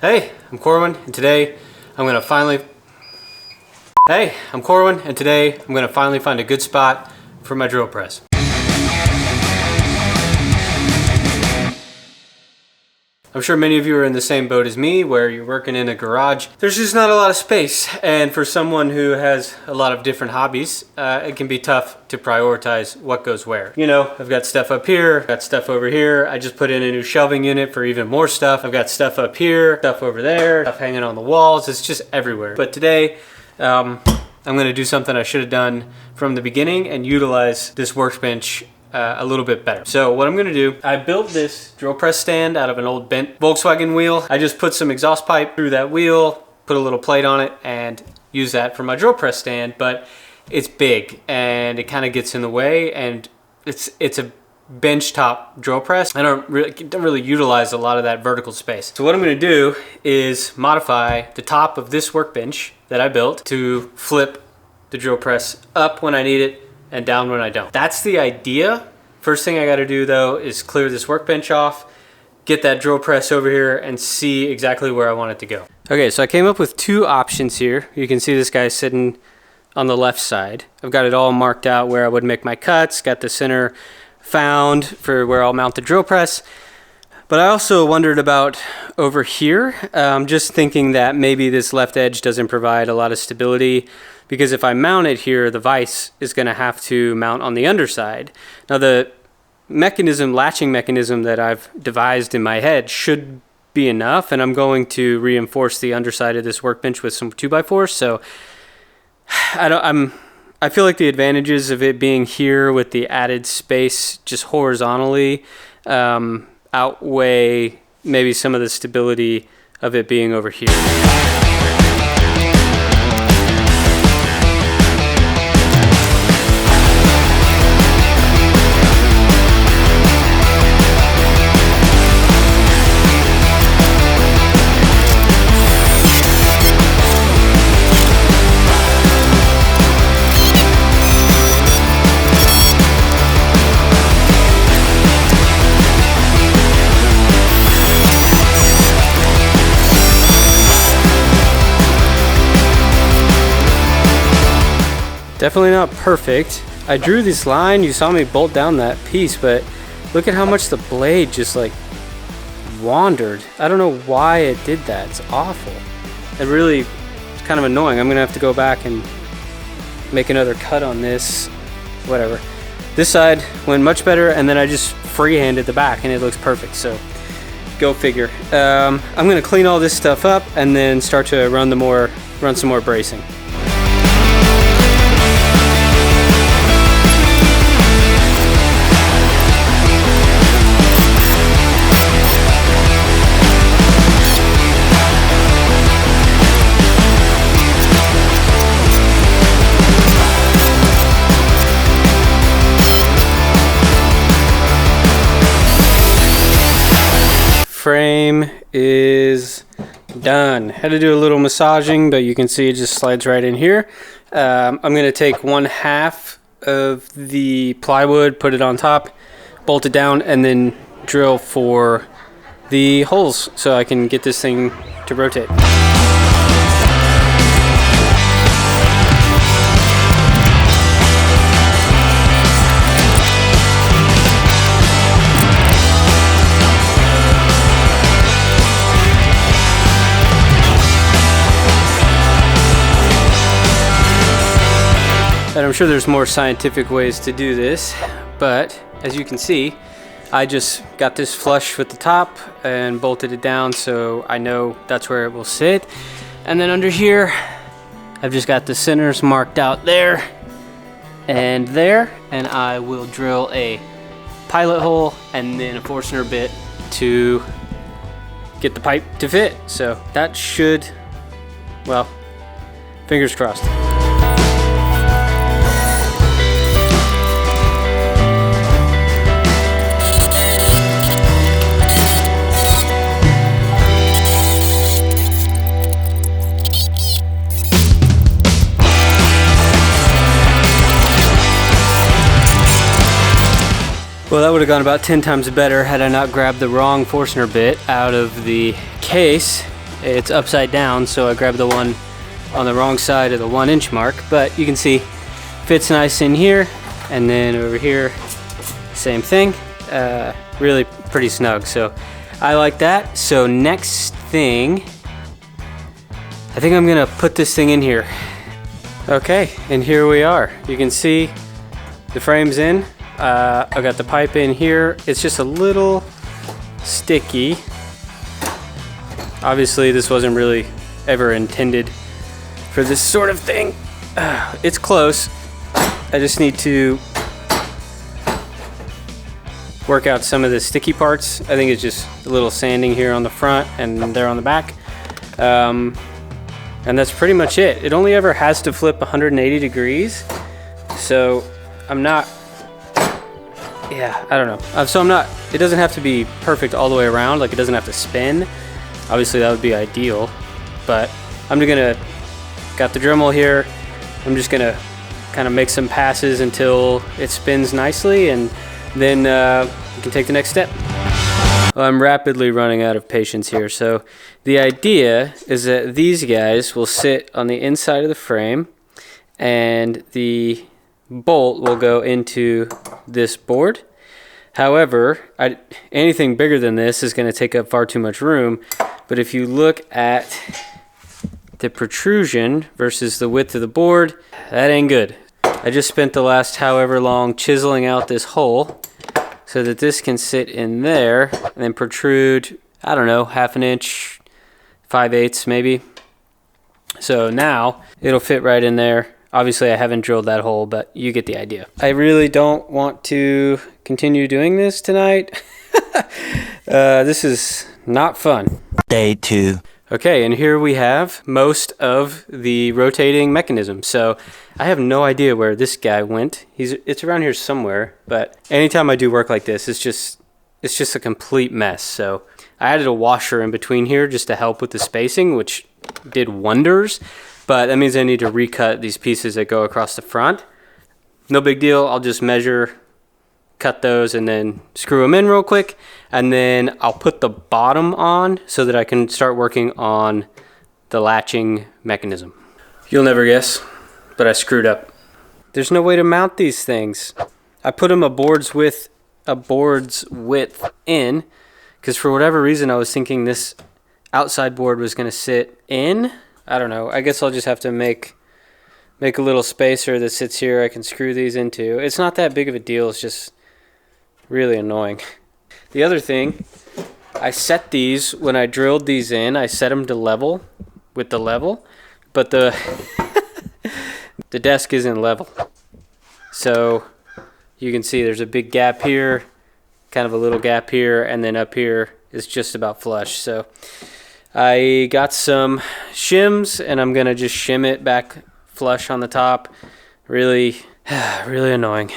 Hey, I'm Corwin, and today I'm gonna finally find a good spot for my drill press. I'm sure many of you are in the same boat as me, where you're working in a garage. There's just not a lot of space, and for someone who has a lot of different hobbies, it can be tough to prioritize what goes where. You know, I've got stuff up here, I've got stuff over here. I just put in a new shelving unit for even more stuff. I've got stuff up here, stuff over there, stuff hanging on the walls. It's just everywhere. But today, I'm gonna do something I should have done from the beginning and utilize this workbench a little bit better. So what I'm gonna do, I built this drill press stand out of an old bent Volkswagen wheel. I just put some exhaust pipe through that wheel, put a little plate on it, and use that for my drill press stand, but it's big and it kind of gets in the way, and it's a bench top drill press. I don't really utilize a lot of that vertical space. So what I'm gonna do is modify the top of this workbench that I built to flip the drill press up when I need it and down when I don't. That's the idea. First thing I gotta do though is clear this workbench off, get that drill press over here, and see exactly where I want it to go. Okay, so I came up with two options here. You can see this guy sitting on the left side. I've got it all marked out where I would make my cuts, got the center found for where I'll mount the drill press. But I also wondered about over here, just thinking that maybe this left edge doesn't provide a lot of stability, because if I mount it here, the vise is gonna have to mount on the underside. Now the latching mechanism that I've devised in my head should be enough, and I'm going to reinforce the underside of this workbench with some 2x4s. So I feel like the advantages of it being here with the added space just horizontally outweigh maybe some of the stability of it being over here. Definitely not perfect. I drew this line, you saw me bolt down that piece, but look at how much the blade just like wandered. I don't know why it did that. It's awful. It's kind of annoying. I'm gonna have to go back and make another cut on this, whatever. This side went much better, and then I just freehanded the back and it looks perfect, so go figure. I'm gonna clean all this stuff up and then start to run some more bracing. Frame is done. Had to do a little massaging, but you can see it just slides right in here. I'm going to take 1/2 of the plywood, put it on top, bolt it down, and then drill for the holes so I can get this thing to rotate. And I'm sure there's more scientific ways to do this, but as you can see, I just got this flush with the top and bolted it down so I know that's where it will sit. And then under here, I've just got the centers marked out there, and I will drill a pilot hole and then a Forstner bit to get the pipe to fit. So that should, well, fingers crossed. Well, that would have gone about 10 times better had I not grabbed the wrong Forstner bit out of the case It's upside down, so I grabbed the one on the wrong side of the 1 inch mark, but you can see fits nice in here, and then over here, same thing. Really pretty snug, so I like that. So next thing, I think I'm gonna put this thing in here. Okay, and here we are. You can see the frame's in. I got the pipe in here. It's just a little sticky. Obviously this wasn't really ever intended for this sort of thing. It's close. I just need to work out some of the sticky parts. I think it's just a little sanding here on the front and there on the back. And that's pretty much it. It only ever has to flip 180 degrees. So I'm not, yeah, I don't know. So I'm not, it doesn't have to be perfect all the way around. Like it doesn't have to spin. Obviously that would be ideal, but I'm just gonna, got the Dremel here. I'm just gonna kind of make some passes until it spins nicely, and then we can take the next step. Well, I'm rapidly running out of patience here. So the idea is that these guys will sit on the inside of the frame, and the bolt will go into this board. However, anything bigger than this is going to take up far too much room. But if you look at the protrusion versus the width of the board, that ain't good. I just spent the last however long chiseling out this hole so that this can sit in there and then protrude, I don't know, 1/2 inch, 5/8 maybe. So now it'll fit right in there. Obviously I haven't drilled that hole, but you get the idea. I really don't want to continue doing this tonight. This is not fun. Day 2. Okay, and here we have most of the rotating mechanism. So I have no idea where this guy went. It's around here somewhere, but anytime I do work like this, it's just a complete mess. So I added a washer in between here just to help with the spacing, which did wonders. But that means I need to recut these pieces that go across the front. No big deal. I'll just measure, cut those, and then screw them in real quick. And then I'll put the bottom on so that I can start working on the latching mechanism. You'll never guess, but I screwed up. There's no way to mount these things. I put them a board's width in, because for whatever reason I was thinking this outside board was going to sit in. I don't know. I guess I'll just have to make a little spacer that sits here I can screw these into. It's not that big of a deal. It's just really annoying. The other thing, I set these, when I drilled these in, I set them to level with the level, but the the desk isn't level. So you can see there's a big gap here, kind of a little gap here, and then up here is just about flush. So I got some shims, and I'm gonna just shim it back flush on the top. Really, really annoying.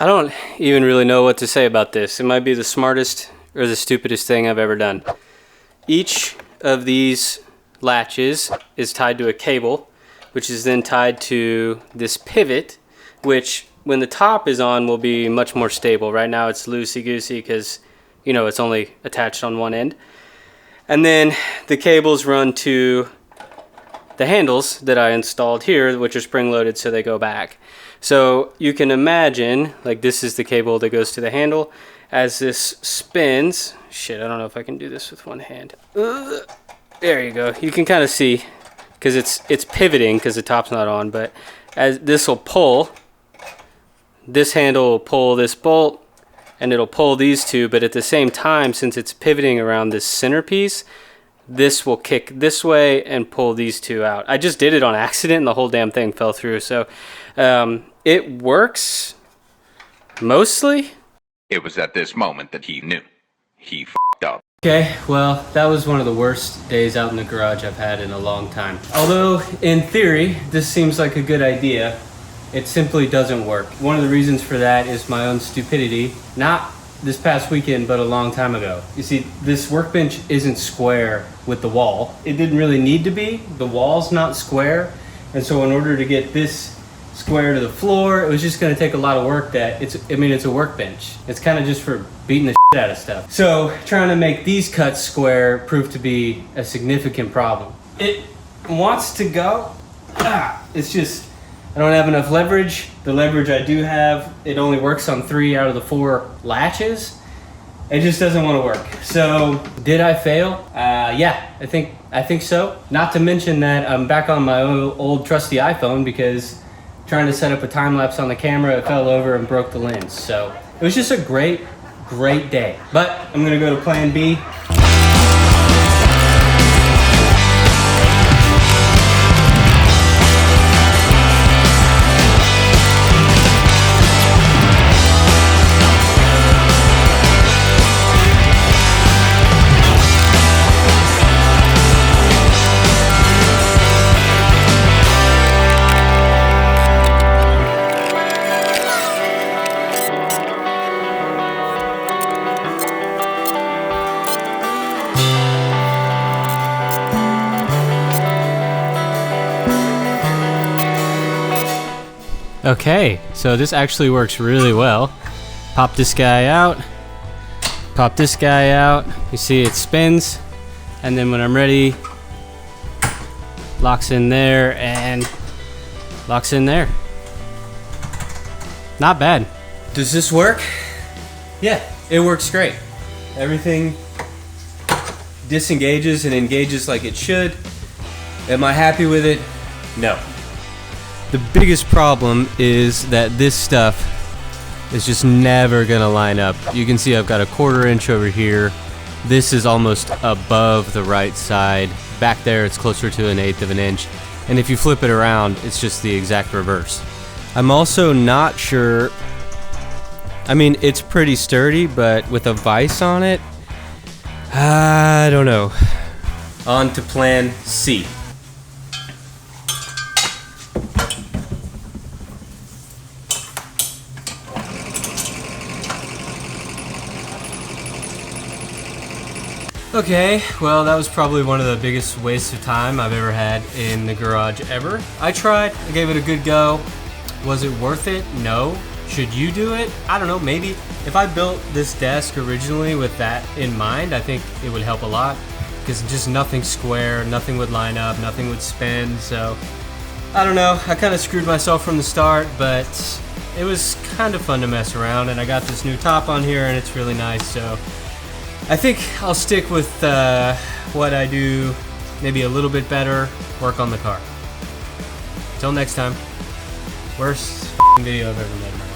I don't even really know what to say about this. It might be the smartest or the stupidest thing I've ever done. Each of these latches is tied to a cable, which is then tied to this pivot, which when the top is on will be much more stable. Right now it's loosey-goosey because, you know, it's only attached on one end. And then the cables run to the handles that I installed here, which are spring-loaded so they go back. So you can imagine, like, this is the cable that goes to the handle, as this spins. Shit, I don't know if I can do this with one hand. There you go. You can kind of see, because it's pivoting because the top's not on, but as this will pull, this handle will pull this bolt, and it'll pull these two, but at the same time, since it's pivoting around this centerpiece, this will kick this way and pull these two out. I just did it on accident and the whole damn thing fell through. So it works mostly. It was at this moment that he knew. He f***ed up. Okay, well, that was one of the worst days out in the garage I've had in a long time. Although, in theory, this seems like a good idea, it simply doesn't work. One of the reasons for that is my own stupidity. Not this past weekend, but a long time ago. You see, this workbench isn't square with the wall. It didn't really need to be. The wall's not square. And so in order to get this square to the floor, it was just gonna take a lot of work that it's a workbench. It's kind of just for beating the shit out of stuff. So trying to make these cuts square proved to be a significant problem. It wants to go. It's just, I don't have enough leverage. The leverage I do have, it only works on 3 out of the 4 latches. It just doesn't want to work. So did I fail? Yeah, I think so. Not to mention that I'm back on my old trusty iPhone because trying to set up a time lapse on the camera, it fell over and broke the lens. So it was just a great day. But I'm gonna go to plan B. Okay, so this actually works really well. Pop this guy out, pop this guy out. You see it spins, and then when I'm ready, locks in there and locks in there. Not bad. Does this work? Yeah, it works great. Everything disengages and engages like it should. Am I happy with it? No. The biggest problem is that this stuff is just never gonna line up. You can see I've got a 1/4 inch over here. This is almost above the right side. Back there it's closer to 1/8 of an inch. And if you flip it around, it's just the exact reverse. I'm also not sure, I mean, it's pretty sturdy, but with a vise on it, I don't know. On to plan C. Okay, well that was probably one of the biggest wastes of time I've ever had in the garage ever. I tried, I gave it a good go. Was it worth it? No. Should you do it? I don't know, maybe. If I built this desk originally with that in mind, I think it would help a lot. Because just nothing square, nothing would line up, nothing would spin, so I don't know. I kind of screwed myself from the start, but it was kind of fun to mess around, and I got this new top on here and it's really nice, so I think I'll stick with what I do, maybe a little bit better, work on the car. Till next time, worst video I've ever made.